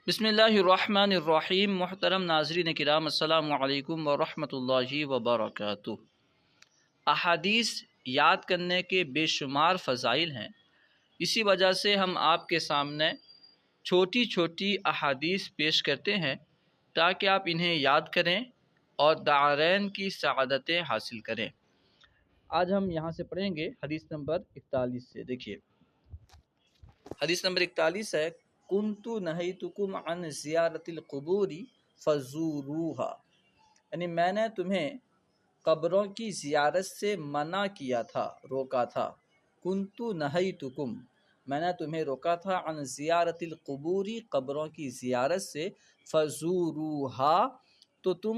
بسم اللہ الرحمن الرحیم۔ محترم ناظرین کرام، السلام علیکم ورحمۃ اللہ وبرکاتہ۔ احادیث یاد کرنے کے بے شمار فضائل ہیں، اسی وجہ سے ہم آپ کے سامنے چھوٹی چھوٹی احادیث پیش کرتے ہیں تاکہ آپ انہیں یاد کریں اور دارین کی سعادتیں حاصل کریں۔ آج ہم یہاں سے پڑھیں گے حدیث نمبر 41 سے۔ دیکھیے حدیث نمبر 41 ہے، کنت نہیتکم عن زیارت القبور فزوروها، یعنی میں نے تمہیں قبروں کی زیارت سے منع کیا تھا، روکا تھا۔ کنت نہیتکم، میں نے تمہیں روکا تھا، عن زیارت القبور، قبروں کی زیارت سے، فزوروها، تو تم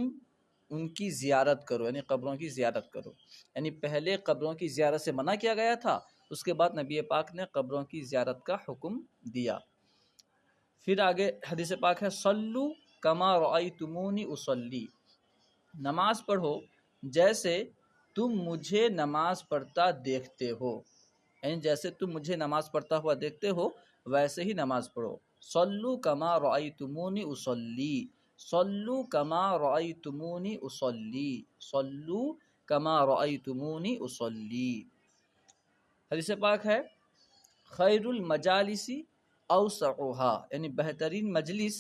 ان کی زیارت کرو، یعنی قبروں کی زیارت کرو۔ یعنی پہلے قبروں کی زیارت سے منع کیا گیا تھا، اس کے بعد نبی پاک نے قبروں کی زیارت کا حکم دیا۔ پھر آگے حدیث پاک ہے، صلو کما رأیتمونی اصلی، نماز پڑھو جیسے تم مجھے نماز پڑھتا دیکھتے ہو، یعنی جیسے تم مجھے نماز پڑھتا ہوا دیکھتے ہو ویسے ہی نماز پڑھو۔ صلو کما رأیتمونی اصلی، صلو کما رأیتمونی اصلی، صلو کما رأیتمونی اصلی۔ حدیث پاک ہے، خیر المجالس اوسعها، یعنی بہترین مجلس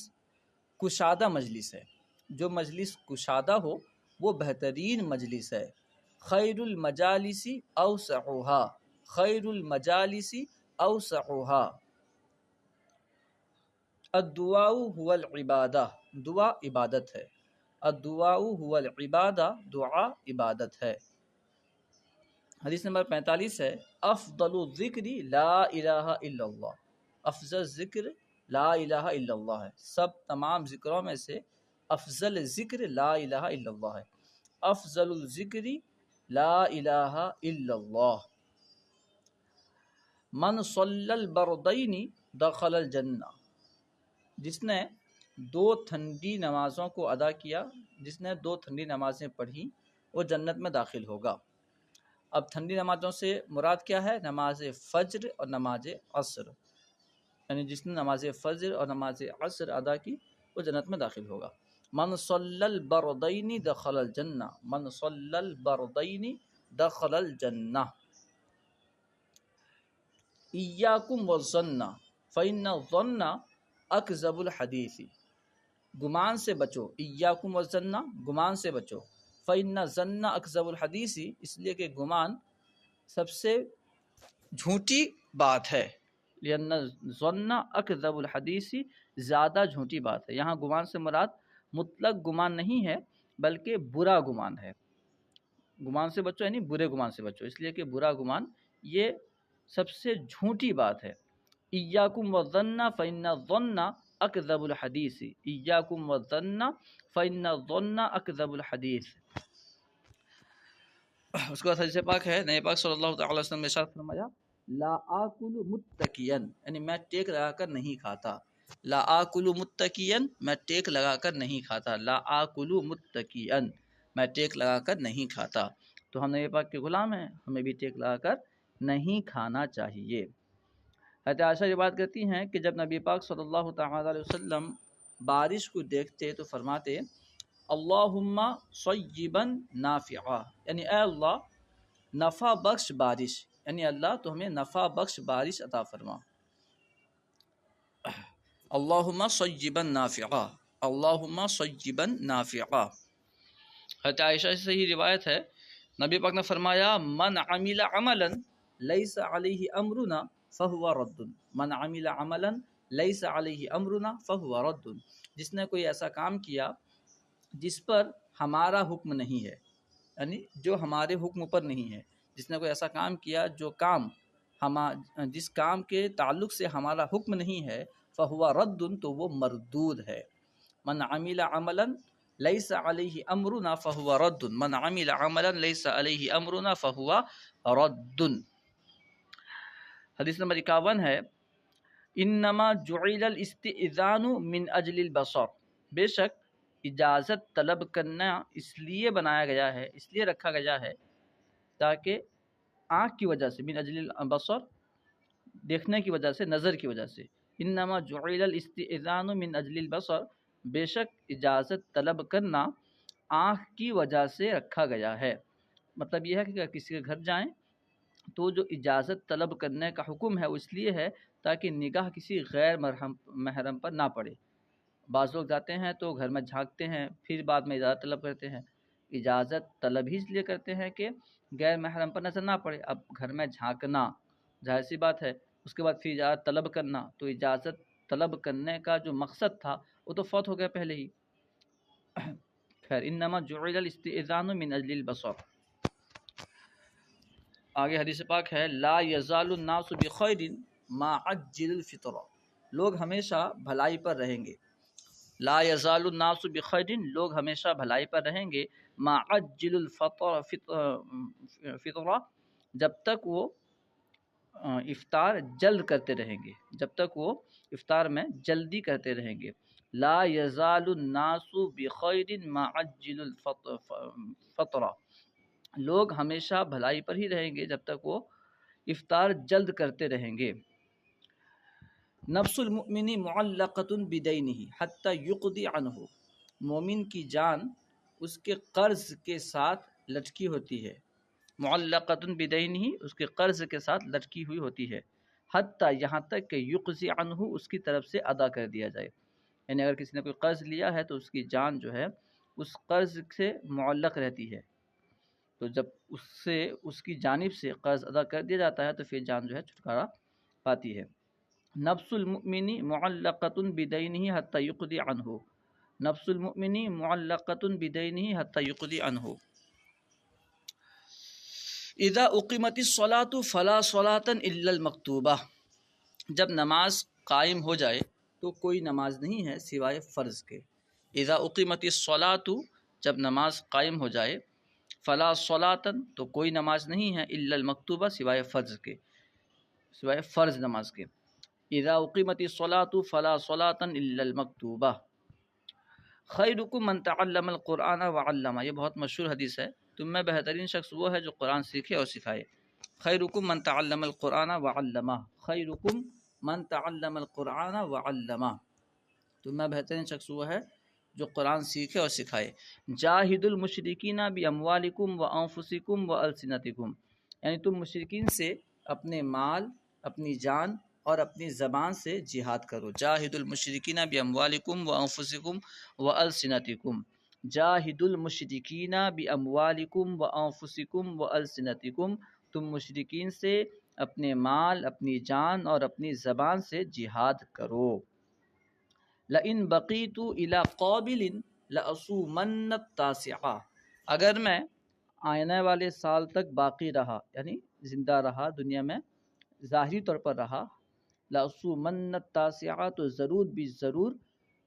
کشادہ مجلس ہے، جو مجلس کشادہ ہو وہ بہترین مجلس ہے۔ خیر المجالس اوسعها، خیر المجالس اوسعها۔ الدعاء هو العبادہ، دعا عبادت ہے۔ الدعاء هو العبادہ، دعا عبادت ہے۔ حدیث نمبر 45 ہے، افضل الذکر لا الہ الا اللہ، افضل ذکر لا الہ الا اللہ ہے، سب تمام ذکروں میں سے افضل ذکر لا الہ الا اللہ ہے۔ افضل الذکر لا الہ الا اللہ۔ من صلی البردین دخل الجنہ، جس نے دو ٹھنڈی نمازوں کو ادا کیا، جس نے دو ٹھنڈی نمازیں پڑھی وہ جنت میں داخل ہوگا۔ اب ٹھنڈی نمازوں سے مراد کیا ہے؟ نماز فجر اور نماز عصر، یعنی جس نے نماز فجر اور نماز عصر ادا کی وہ جنت میں داخل ہوگا۔ من صلی البردین دخل الجنہ، من صلی البردین دخل الجنہ۔ ایاکم والظن فإن الظن اکذب الحدیث، گمان سے بچو، ایاکم والظن، گمان سے بچو، فإن الظن اکذب الحدیث، اس لیے کہ گمان سب سے جھوٹی بات ہے، لأن الظن اکذب الحدیث، زیادہ جھوٹی بات ہے۔ یہاں گمان سے مراد مطلق گمان نہیں ہے بلکہ برا گمان ہے۔ گمان سے بچو یعنی برے گمان سے بچو، اس لیے کہ برا گمان یہ سب سے جھوٹی بات ہے۔ ایاکم والظن فإن الظن اکذب الحدیث، ایاکم والظن فإن الظن اکذب الحدیث۔ اس کے بعد حدیث پاک ہے، نبی پاک صلی اللہ تعالی وسلم نے ارشاد فرمایا، لا آکل متکئن، یعنی میں ٹیک لگا کر نہیں کھاتا۔ لا آکل متکئن، میں ٹیک لگا کر نہیں کھاتا۔ لا آکل متکئن، میں ٹیک لگا کر نہیں کھاتا۔ تو ہم نبی پاک کے غلام ہیں، ہمیں بھی ٹیک لگا کر نہیں کھانا چاہیے۔ حضرت عائشہ یہ بات کرتی ہیں کہ جب نبی پاک صلی اللہ تعالی علیہ وسلم بارش کو دیکھتے تو فرماتے، اللہم صیبا نافعا، یعنی اے اللہ نفع بخش بارش، یعنی اللہ تو ہمیں نفع بخش بارش عطا فرما۔ اللہم صیبا نافعا، اللہم صیبا نافعا۔ حضرت عائشہ سے ہی روایت ہے، نبی پاک نے فرمایا، من عمل عملا لیس علیہ امرنا فہو رد، من عمل عملا لیس علیہ امرنا فہو رد، جس نے کوئی ایسا کام کیا جس پر ہمارا حکم نہیں ہے، یعنی جو ہمارے حکم پر نہیں ہے، جس نے کوئی ایسا کام کیا جو کام جس کام کے تعلق سے ہمارا حکم نہیں ہے، فہو رد، تو وہ مردود ہے۔ من عمل عملا لیس علیہ امرنا فہو رد، من عمل عملا لیس علیہ امرنا فہو رد۔ حدیث نمبر 51 ہے، انما جعل الاستئذان من اجل البصر، بے شک اجازت طلب کرنا اس لیے بنایا گیا ہے، اس لیے رکھا گیا ہے تاکہ آنکھ کی وجہ سے، من اجل البصر دیکھنے کی وجہ سے، نظر کی وجہ سے، انما جعل الاستئذان من اجل البصر، بے شک اجازت طلب کرنا آنکھ کی وجہ سے رکھا گیا ہے۔ مطلب یہ ہے کہ اگر کسی کے گھر جائیں تو جو اجازت طلب کرنے کا حکم ہے وہ اس لیے ہے تاکہ نگاہ کسی غیر محرم پر نہ پڑے۔ بعض لوگ جاتے ہیں تو گھر میں جھانکتے ہیں، پھر بعد میں اجازت طلب کرتے ہیں۔ اجازت طلب ہی اس لیے کرتے ہیں کہ غیر محرم پر نظر نہ پڑے۔ اب گھر میں جھانکنا ظاہر سی بات ہے، اس کے بعد پھر اجازت طلب کرنا، تو اجازت طلب کرنے کا جو مقصد تھا وہ تو فوت ہو گیا پہلے ہی۔ خیر، انما جعل الاستئذان من اجل البصر۔ آگے حدیث پاک ہے، لا یزال الناس بخیر ما عجل الفطر، لوگ ہمیشہ بھلائی پر رہیں گے۔ لا یزال الناس بخیر، لوگ ہمیشہ بھلائی پر رہیں گے، ما عجل الفطر، فطرہ، جب تک وہ افطار جلد کرتے رہیں گے، جب تک وہ افطار میں جلدی کرتے رہیں گے۔ لا یزال الناس بخیر ما عجل الفطرہ، لوگ ہمیشہ بھلائی پر ہی رہیں گے جب تک وہ افطار جلد کرتے رہیں گے۔ نفس المؤمن معلقۃ بدینہ حتی یقضی عنہ، مومن کی جان اس کے قرض کے ساتھ لٹکی ہوتی ہے۔ معلقۃ بدینہ، اس کے قرض کے ساتھ لٹکی ہوئی ہوتی ہے، حتی، یہاں تک کہ یقضی عنہ، اس کی طرف سے ادا کر دیا جائے۔ یعنی اگر کسی نے کوئی قرض لیا ہے تو اس کی جان جو ہے اس قرض سے معلق رہتی ہے، تو جب اس سے اس کی جانب سے قرض ادا کر دیا جاتا ہے تو پھر جان جو ہے چھٹکارا پاتی ہے۔ نفس المؤمن معلقۃ بدینہ حتی یقضی عنہ، نفس المؤمن معلقۃ بدینہ حتی یقضی عنہ۔ اذا اقیمت الصلاۃ فلا صلاۃ الا المکتوبہ، جب نماز قائم ہو جائے تو کوئی نماز نہیں ہے سوائے فرض کے۔ اذا اقیمت الصلاۃ، جب نماز قائم ہو جائے، فلا صلاۃ، تو کوئی نماز نہیں ہے، الا المکتوبہ، سوائے فرض کے، سوائے فرض نماز کے۔ اذا اقیمت الصلاۃ فلا صلاۃ الا المکتوبہ۔ خیرکم من تعلم القرآن وعلمہ، یہ بہت مشہور حدیث ہے، تم میں بہترین شخص وہ ہے جو قرآن سیکھے اور سکھائے۔ خیرکم من تعلم القرآن وعلمہ، خیرکم من تعلم القرآن وعلمہ، تم میں بہترین شخص وہ ہے جو قرآن سیکھے اور سکھائے۔ جاہد المشرکین باموالکم وانفسکم والسنتکم، یعنی تم مشرکین سے اپنے مال، اپنی جان اور اپنی زبان سے جہاد کرو۔ جاہد المشرکین باموالکم وانفسکم والسنتکم، جاہد المشرکین باموالکم وانفسکم والسنتکم، تم مشرکین سے اپنے مال، اپنی جان اور اپنی زبان سے جہاد کرو۔ لئن بقیت الی قابل لأصومن التاسعہ، اگر میں آنے والے سال تک باقی رہا، یعنی زندہ رہا، دنیا میں ظاہری طور پر رہا، لأصومن التاسعہ، تو ضرور بھی ضرور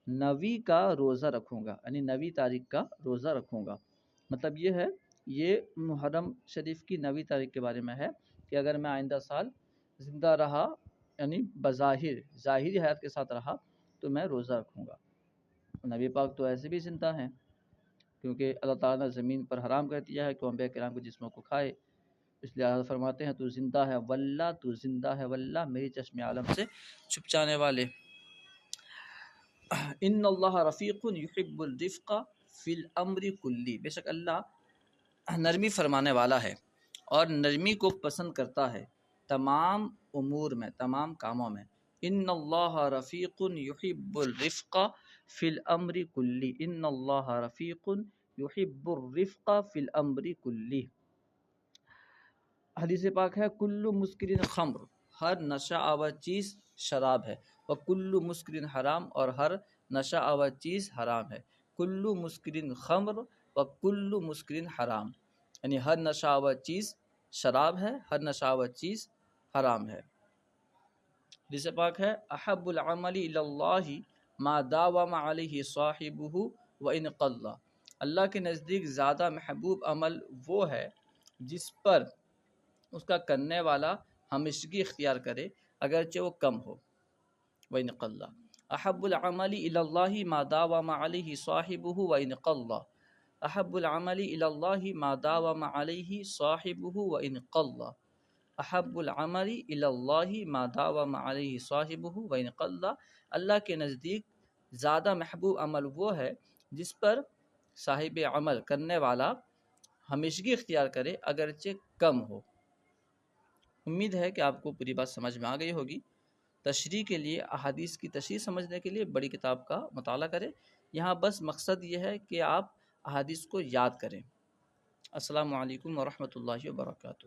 9 کا روزہ رکھوں گا، یعنی 9 تاریخ کا روزہ رکھوں گا۔ مطلب یہ ہے، یہ محرم شریف کی 9 تاریخ کے بارے میں ہے کہ اگر میں آئندہ سال زندہ رہا، یعنی بظاہر ظاہری حیات کے ساتھ رہا، تو میں روزہ رکھوں گا۔ نبی پاک تو ایسے بھی زندہ ہیں، کیونکہ اللہ تعالیٰ نے زمین پر حرام کر دیا ہے کہ انبیاء کرام کے جسموں کو کھائے، اس لیے اللہ فرماتے ہیں تو زندہ ہے واللہ، تو زندہ ہے واللہ، میری چشم عالم سے چھپ جانے والے۔ ان اللہ رفیق یحب الرفق فی الامر کلی، بے شک اللہ نرمی فرمانے والا ہے اور نرمی کو پسند کرتا ہے تمام امور میں، تمام کاموں میں۔ ان اللہ رفیق یحب الرفق فی الامر کلی، ان اللہ رفیق یحب الرفق فی الامر کلی۔ حدیث پاک ہے، کل مسکر خمر، ہر نشہ آور چیز شراب ہے، وکل مسکر حرام، اور ہر نشہ آور چیز حرام ہے۔ کل مسکر خمر وکل مسکر حرام، یعنی ہر نشہ آور چیز شراب ہے، ہر نشہ آور چیز حرام ہے۔ حدیث پاک ہے، احب العمل الی اللہ ما داوم علیہ صاحبہ وان قل، اللہ کے نزدیک زیادہ محبوب عمل وہ ہے جس پر اس کا کرنے والا ہمیشگی اختیار کرے اگرچہ وہ کم ہو۔ وَإِنْ قَلَّ، احب العمل الی اللہ ما داوم علیہ صاحبہ وَإِنْ قَلَّ، احب العمل الی اللہ ما داوم علیہ صاحبہ وَإِنْ قَلَّ، احب العمل الی اللہ ما داوم علیہ صاحبہ وان قل، اللہ کے نزدیک زیادہ محبوب عمل وہ ہے جس پر صاحب عمل کرنے والا ہمیشگی اختیار کرے اگرچہ کم ہو۔ امید ہے کہ آپ کو پوری بات سمجھ میں آ گئی ہوگی۔ تشریح کے لیے، احادیث کی تشریح سمجھنے کے لیے بڑی کتاب کا مطالعہ کریں۔ یہاں بس مقصد یہ ہے کہ آپ احادیث کو یاد کریں۔ السلام علیکم ورحمۃ اللہ وبرکاتہ۔